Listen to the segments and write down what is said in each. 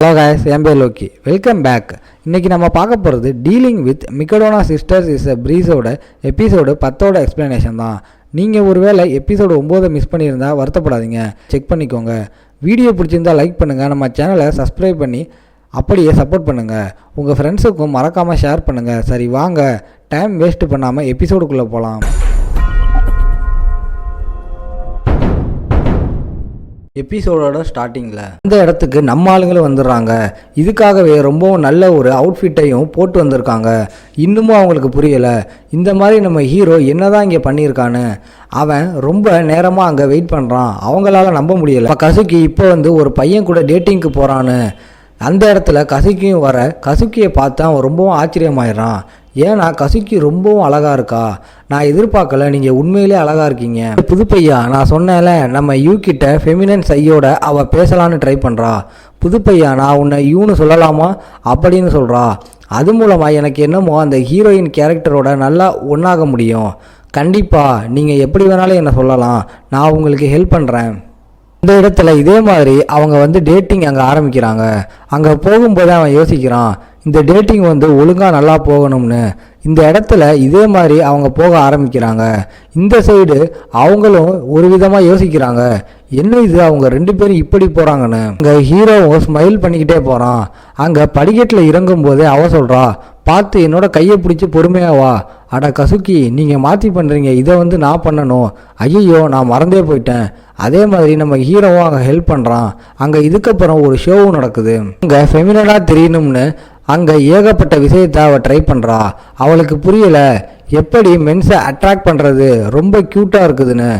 Hello guys, என் பேர் Loki. Welcome back. இன்றைக்கி நம்ம பார்க்க போகிறது டீலிங் வித் மிக்கடோனா சிஸ்டர்ஸ் இஸ் அ ப்ரீஸோட எபிசோடு 10ஓட எக்ஸ்ப்ளனேஷன் தான். நீங்கள் ஒருவேளை எபிசோடு 9 மிஸ் பண்ணியிருந்தால் வருத்தப்படாதீங்க, செக் பண்ணிக்கோங்க. வீடியோ பிடிச்சிருந்தால் லைக் பண்ணுங்கள், நம்ம சேனலை சப்ஸ்கிரைப் பண்ணி அப்படியே சப்போர்ட் பண்ணுங்கள். உங்கள் ஃப்ரெண்ட்ஸுக்கும் மறக்காமல் ஷேர் பண்ணுங்கள். சரி வாங்க, டைம் வேஸ்ட் பண்ணாமல் எபிசோடுக்குள்ளே போகலாம். எபிசோடோட ஸ்டார்டிங்கில் இந்த இடத்துக்கு நம்ம ஆளுங்களும் வந்துடுறாங்க. இதுக்காகவே ரொம்பவும் நல்ல ஒரு அவுட்ஃபிட்டையும் போட்டு வந்திருக்காங்க. இன்னமும் அவங்களுக்கு புரியலை இந்த மாதிரி நம்ம ஹீரோ என்னதான் இங்கே பண்ணியிருக்கான்னு. அவன் ரொம்ப நேரமாக அங்கே வெயிட் பண்ணுறான், அவங்களால நம்ப முடியலை. கசுக்கி இப்போ ஒரு பையன் கூட டேட்டிங்க்கு போகிறான்னு அந்த இடத்துல கசுக்கியும் வர கசுக்கியை பார்த்து அவன் ரொம்பவும் ஆச்சரியமாயிடுறான். ஏன்னா கசுக்கி ரொம்பவும் அழகாக இருக்கா, நான் எதிர்பார்க்கல, நீங்கள் உண்மையிலே அழகாக இருக்கீங்க. புதுப்பையா, நான் சொன்னேன்ல நம்ம யூ கிட்ட ஃபெமினன் சையோட அவள் பேசலான்னு ட்ரை பண்ணுறா. புதுப்பையா, நான் உன்னை யூன்னு சொல்லலாமா அப்படின்னு சொல்கிறா. அது மூலமாக எனக்கு என்னமோ அந்த ஹீரோயின் கேரக்டரோட நல்லா ஒன்றாக முடியும். கண்டிப்பாக நீங்கள் எப்படி வேணாலும் என்னை சொல்லலாம், நான் உங்களுக்கு ஹெல்ப் பண்ணுறேன். இந்த இடத்துல இதே மாதிரி அவங்க டேட்டிங் அங்கே ஆரம்பிக்கிறாங்க. அங்கே போகும்போது அவன் யோசிக்கிறான், இந்த டேட்டிங் ஒழுங்காக நல்லா போகணும்னு. இந்த இடத்துல இதே மாதிரி அவங்க போக ஆரம்பிக்கிறாங்க. இந்த சைடு அவங்களும் ஒரு விதமாக யோசிக்கிறாங்க, என்ன இது அவங்க ரெண்டு பேரும் இப்படி போகிறாங்கன்னு. அங்கே ஹீரோவும் ஸ்மைல் பண்ணிக்கிட்டே போகிறான். அங்கே படிக்கட்டில் இறங்கும் போதே அவ சொல்கிறா, பார்த்து என்னோட கையை பிடிச்சி பொறுமையாக வா. அட கசுக்கி, நீங்கள் மாற்றி பண்ணுறீங்க, இதை நான் பண்ணணும். ஐயோ, நான் மறந்தே போயிட்டேன். அதே மாதிரி நம்ம ஹீரோவும் அங்கே ஹெல்ப் பண்ணுறான். அங்கே இதுக்கப்புறம் ஒரு ஷோவும் நடக்குது. அங்கே ஃபெமினனாக தெரியணும்னு அங்கே ஏகப்பட்ட விஷயத்தை அவள் ட்ரை பண்ணுறா. அவளுக்கு புரியலை எப்படி மென்ஸை அட்ராக்ட் பண்ணுறது, ரொம்ப க்யூட்டாக இருக்குதுன்னு.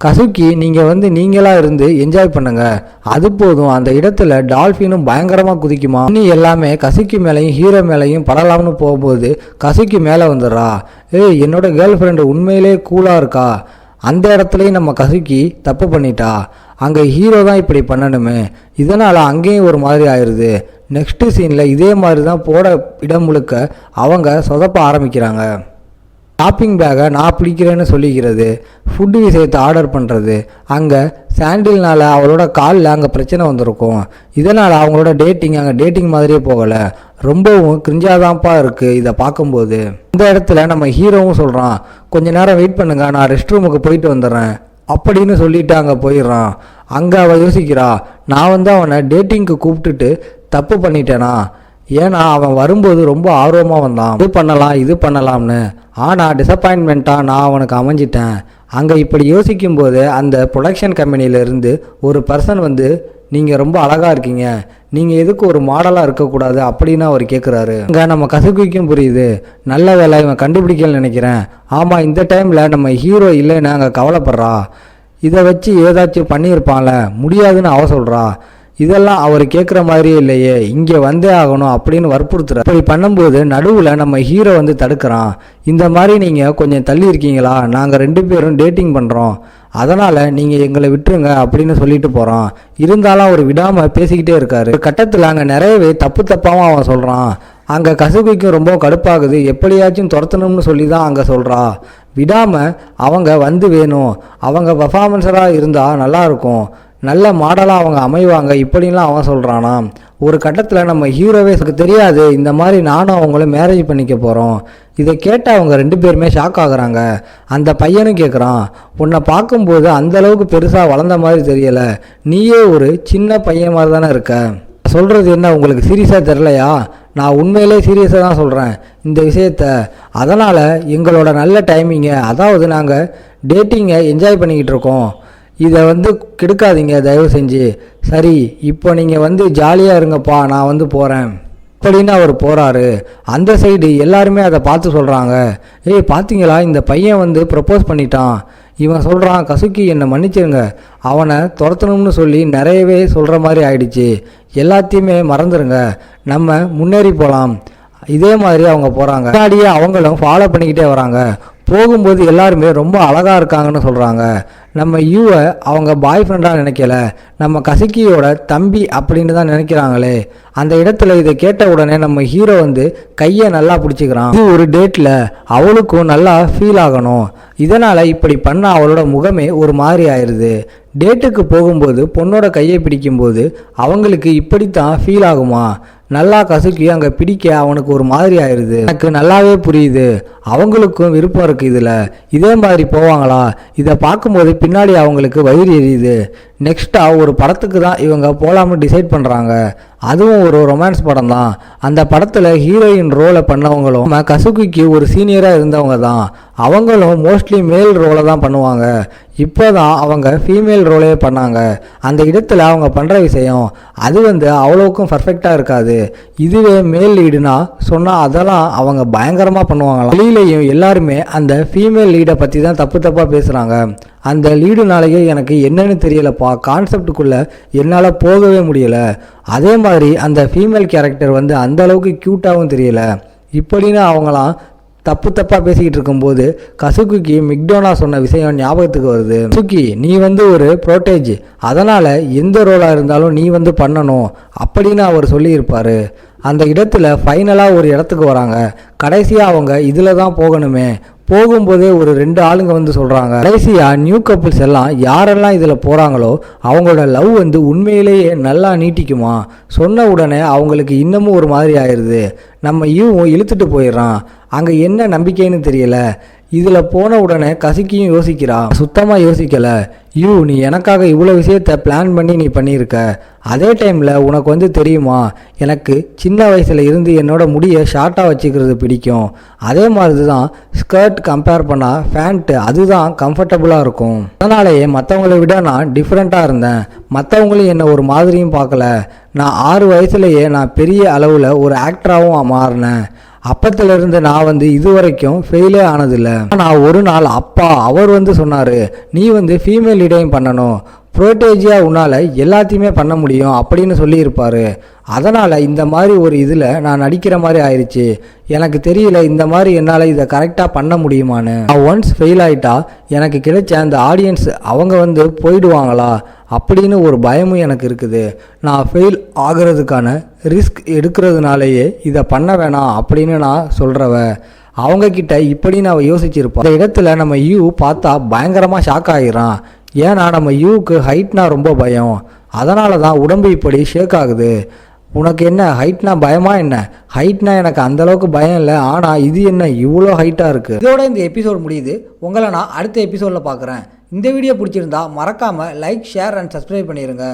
கசுக்கி, நீங்கள் நீங்களாக இருந்து என்ஜாய் பண்ணுங்க, அது போதும். அந்த இடத்துல டால்ஃபினும் பயங்கரமாக குதிக்குமா. இனி எல்லாமே கசுக்கி மேலேயும் ஹீரோ மேலேயும் படலாம்னு போகும்போது கசுக்கி மேலே வந்துடுறா. என்னோட கேர்ள் ஃப்ரெண்டு உண்மையிலே கூலாக இருக்கா. அந்த இடத்துலையும் நம்ம கசுக்கி தப்பு பண்ணிட்டா. அங்கே ஹீரோ தான் இப்படி பண்ணணுமே, இதனால் அங்கேயும் ஒரு மாதிரி ஆயிடுது. நெக்ஸ்ட்டு சீனில் இதே மாதிரி தான் போட இடம் முழுக்க அவங்க சொதப்ப ஆரம்பிக்கிறாங்க. ஷாப்பிங் பேக்கை நான் பிடிக்கிறேன்னு சொல்லிக்கிறது, ஃபுட்டு விஷயத்தை ஆர்டர் பண்ணுறது. அங்கே சாண்டில்னால் அவளோட காலில் அங்கே பிரச்சனை வந்திருக்கும். இதனால் அவங்களோட டேட்டிங் அங்கே டேட்டிங் மாதிரியே போகலை, ரொம்பவும் கிரிஞ்சாதான்ப்பா இருக்குது இதை பார்க்கும்போது. இந்த இடத்துல நம்ம ஹீரோவும் சொல்கிறான், கொஞ்ச நேரம் வெயிட் பண்ணுங்க, நான் ரெஸ்ட் ரூமுக்கு போயிட்டு வந்துடுறேன் அப்படின்னு சொல்லிட்டு அங்கே போயிடுறான். அங்கே அவள் யோசிக்கிறா, நான் அவனை டேட்டிங்க்கு கூப்பிட்டுட்டு தப்பு பண்ணிட்டேனா. ஏன்னா அவன் வரும்போது ரொம்ப ஆர்வமாக வந்தான், இது பண்ணலாம்னு. ஆனால் டிசப்பாயின்மெண்ட்டாக நான் அவனுக்கு அமைஞ்சிட்டேன். அங்கே இப்படி யோசிக்கும்போது அந்த ப்ரொடக்ஷன் கம்பெனியிலேருந்து ஒரு பர்சன் நீங்கள் ரொம்ப அழகாக இருக்கீங்க, நீங்கள் எதுக்கு ஒரு மாடலாக இருக்கக்கூடாது அப்படின்னு அவர் கேட்குறாரு. அங்கே நம்ம கசுக்கிக்கும் புரியுது, நல்ல வேலை இவன் கண்டுபிடிக்கலன்னு நினைக்கிறேன். ஆமாம், இந்த டைமில் நம்ம ஹீரோ இல்லைன்னு அங்கே கவலைப்படுறா. இதை வச்சு ஏதாச்சும் பண்ணியிருப்பான்ல, முடியாதுன்னு அவ சொல்கிறா. இதெல்லாம் அவர் கேட்குற மாதிரியே இல்லையே, இங்கே வந்தே ஆகணும் அப்படின்னு வற்புறுத்துற. இப்படி பண்ணும்போது நடுவில் நம்ம ஹீரோ தடுக்கிறான். இந்த மாதிரி நீங்கள் கொஞ்சம் தள்ளி இருக்கீங்களா, நாங்கள் ரெண்டு பேரும் டேட்டிங் பண்ணுறோம், அதனால் நீங்கள் எங்களை விட்டுருங்க அப்படின்னு சொல்லிட்டு போகிறான். இருந்தாலும் அவர் விடாமல் பேசிக்கிட்டே இருக்காரு. ஒரு கட்டத்தில் அங்கே நிறையவே தப்பாகவும் அவன் சொல்கிறான். அங்கே கசுகிக்கும் ரொம்ப கடுப்பாகுது, எப்படியாச்சும் துரத்தணும்னு சொல்லி தான் அங்கே சொல்கிறா. விடாமல் அவங்க வேணும், அவங்க பர்ஃபார்மன்ஸராக இருந்தால் நல்லாயிருக்கும், நல்ல மாடலாக அவங்க அமைவாங்க இப்படின்லாம் அவன் சொல்கிறானா. ஒரு கட்டத்தில் நம்ம ஹீரோவே தெரியாது இந்த மாதிரி நானும் அவங்களும் மேரேஜ் பண்ணிக்க போகிறோம். இதை கேட்ட அவங்க ரெண்டு பேருமே ஷாக் ஆகுறாங்க. அந்த பையனும் கேட்குறான், உன்னை பார்க்கும்போது அந்தளவுக்கு பெருசாக வளர்ந்த மாதிரி தெரியலை, நீயே ஒரு சின்ன பையன் மாதிரி தானே இருக்க. சொல்கிறது என்ன உங்களுக்கு சீரியஸாக தெரிலையா? நான் உண்மையிலே சீரியஸாக தான் சொல்கிறேன் இந்த விஷயத்த. அதனால் எங்களோட நல்ல டைமிங்கை, அதாவது நாங்கள் டேட்டிங்கை என்ஜாய் பண்ணிக்கிட்டு இருக்கோம், இதை கெடுக்காதீங்க தயவு செஞ்சு. சரி, இப்போ நீங்கள் ஜாலியாக இருங்கப்பா, நான் போகிறேன் அப்படின்னு அவர் போகிறாரு. அந்த சைடு எல்லாருமே அதை பார்த்து சொல்கிறாங்க, பார்த்தீங்களா இந்த பையன் ப்ரப்போஸ் பண்ணிட்டான். இவன் சொல்கிறான், கசுக்கி என்னை மன்னிச்சிருங்க, அவனை துரத்தணும்னு சொல்லி நிறையவே சொல்கிற மாதிரி ஆயிடுச்சு, எல்லாத்தையுமே மறந்துடுங்க, நம்ம முன்னேறி போகலாம். இதே மாதிரி அவங்க போகிறாங்க. முன்னாடியே அவங்களும் ஃபாலோ பண்ணிக்கிட்டே வராங்க. போகும்போது எல்லாருமே ரொம்ப அழகாக இருக்காங்கன்னு சொல்கிறாங்க. நம்ம யூவை அவங்க பாய் ஃப்ரெண்டாக நினைக்கல, நம்ம கசுக்கியோட தம்பி அப்படின்னு தான் நினைக்கிறாங்களே. அந்த இடத்துல இதை கேட்ட உடனே நம்ம ஹீரோ வந்து கையை நல்லா பிடிச்சிக்கிறான். இது ஒரு டேட்டில் அவளுக்கும் நல்லா ஃபீல் ஆகணும், இதனால் இப்படி பண்ண அவளோட முகமே ஒரு மாதிரி ஆயிடுது. டேட்டுக்கு போகும்போது பொண்ணோட கையை பிடிக்கும்போது அவங்களுக்கு இப்படித்தான் ஃபீல் ஆகுமா? நல்லா கசுக்கி அங்கே பிடிக்க அவனுக்கு ஒரு மாதிரி ஆயிடுது. எனக்கு நல்லாவே புரியுது, அவங்களுக்கும் விருப்பம் இருக்குது இதில். இதே மாதிரி போவாங்களா? இதை பார்க்கும்போது பின்னாடி அவங்களுக்கு வயிறு எரியுது. நெக்ஸ்ட்டாக ஒரு படத்துக்கு தான் இவங்க போகலாம்னு டிசைட் பண்ணுறாங்க. அதுவும் ஒரு ரொமான்ஸ் படம் தான். அந்த படத்தில் ஹீரோயின் ரோலை பண்ணவங்களும் நம்ம கசுகிக்கு ஒரு சீனியராக இருந்தவங்க தான். அவங்களும் மோஸ்ட்லி மேல் ரோலை தான் பண்ணுவாங்க. இப்போ தான் அவங்க ஃபீமேல் ரோலே பண்ணாங்க. அந்த இடத்துல அவங்க பண்ணுற விஷயம் அது வந்து அவ்வளோக்கும் பர்ஃபெக்டாக இருக்காது. இதுவே மேல் லீடுனா சொன்னால் அதெல்லாம் அவங்க பயங்கரமாக பண்ணுவாங்களாம். வெளியிலையும் எல்லாருமே அந்த ஃபீமேல் லீடை பற்றி தான் தப்பாக பேசுகிறாங்க. அந்த லீடுனாலேயே எனக்கு என்னன்னு தெரியலப்பா, கான்செப்டுக்குள்ளே என்னால் போகவே முடியலை. அதே மாதிரி அந்த ஃபீமேல் கேரக்டர் வந்து அந்த அளவுக்கு க்யூட்டாகவும் தெரியல. இப்படின்னு அவங்களாம் தப்பாக பேசிக்கிட்டு இருக்கும்போது கசுகிக்கு மிக்டோனா சொன்ன விஷயம் ஞாபகத்துக்கு வருது. கசுகி, நீ வந்து ஒரு ப்ரோட்டேஜ், அதனால் எந்த ரோலாக இருந்தாலும் நீ வந்து பண்ணணும் அப்படின்னு அவர் சொல்லியிருப்பார். அந்த இடத்துல ஃபைனலாக ஒரு இடத்துக்கு வராங்க. கடைசியாக அவங்க இதில் தான் போகணுமே. போகும்போதே ஒரு 2 ஆளுங்க வந்து சொல்கிறாங்க, கடைசியாக நியூ கப்புள்ஸ் எல்லாம் யாரெல்லாம் இதில் போகிறாங்களோ அவங்களோட லவ் வந்து உண்மையிலேயே நல்லா நீட்டிக்குமா. சொன்ன உடனே அவங்களுக்கு இன்னமும் ஒரு மாதிரி ஆயிடுது. நம்ம யூவும் இழுத்துட்டு போயிடுறான். அங்கே என்ன நம்பிக்கைன்னு தெரியல. இதில் போன உடனே கசுக்கியும் யோசிக்கிறா, சுத்தமாக யோசிக்கலை. யூ, நீ எனக்காக இவ்வளோ விஷயத்த பிளான் பண்ணி நீ பண்ணியிருக்க. அதே டைமில் உனக்கு வந்து தெரியுமா, எனக்கு சின்ன வயசில் இருந்து என்னோட முடியை ஷார்ட்டாக வச்சுக்கிறது பிடிக்கும். அதே மாதிரி தான் ஸ்கர்ட் கம்பேர் பண்ணால் ஃபேண்ட்டு அதுதான் கம்ஃபர்டபுளாக இருக்கும். அதனாலேயே மற்றவங்களை விட நான் டிஃப்ரெண்ட்டாக இருந்தேன். மற்றவங்களும் என்னை ஒரு மாதிரியும் பார்க்கல. நான் 6 வயசுலேயே நான் பெரிய அளவில் ஒரு ஆக்டராகவும் மாறினேன். அப்பத்திலிருந்து நான் வந்து இது வரைக்கும் ஃபெயிலே ஆனதில்லை. ஆனால் ஒரு நாள் அப்பா அவர் வந்து சொன்னார், நீ வந்து ஃபீமேல் லீடையும் பண்ணணும், ப்ரோட்டேஜியாக உன்னால் எல்லாத்தையுமே பண்ண முடியும் அப்படின்னு சொல்லியிருப்பார். அதனால் இந்த மாதிரி ஒரு இதில் நான் நடிக்கிற மாதிரி ஆயிடுச்சு. எனக்கு தெரியல இந்த மாதிரி என்னால் இதை கரெக்டாக பண்ண முடியுமான்னு. நான் ஒன்ஸ் ஃபெயில் ஆகிட்டா எனக்கு கிடைச்ச அந்த ஆடியன்ஸ் அவங்க வந்து போயிடுவாங்களா அப்படின்னு ஒரு பயமும் எனக்கு இருக்குது. நான் ஃபெயில் ஆகிறதுக்கான ரிஸ்க் எடுக்கிறதுனாலேயே இதை பண்ண வேணாம் அப்படின்னு நான் சொல்கிறவ. அவங்கக்கிட்ட இப்படி நான் யோசிச்சிருப்பேன். அந்த இடத்துல நம்ம யூ பார்த்தா பயங்கரமாக ஷாக் ஆகிடுறான். ஏன்னா நம்ம யூவுக்கு ஹைட்னா ரொம்ப பயம். அதனால தான் உடம்பு இப்படி ஷேக் ஆகுது. உனக்கு என்ன ஹைட்னா பயமா என்ன? ஹைட்னா எனக்கு அந்தளவுக்கு பயம் இல்லை, ஆனால் இது என்ன இவ்வளோ ஹைட்டாக இருக்குது. இதோட இந்த எபிசோட் முடியுது. உங்களை நான் அடுத்த எபிசோடில் பார்க்குறேன். இந்த வீடியோ பிடிச்சிருந்தா மறக்காமல் லைக், ஷேர் அண்ட் சப்ஸ்கிரைப் பண்ணிடுங்க.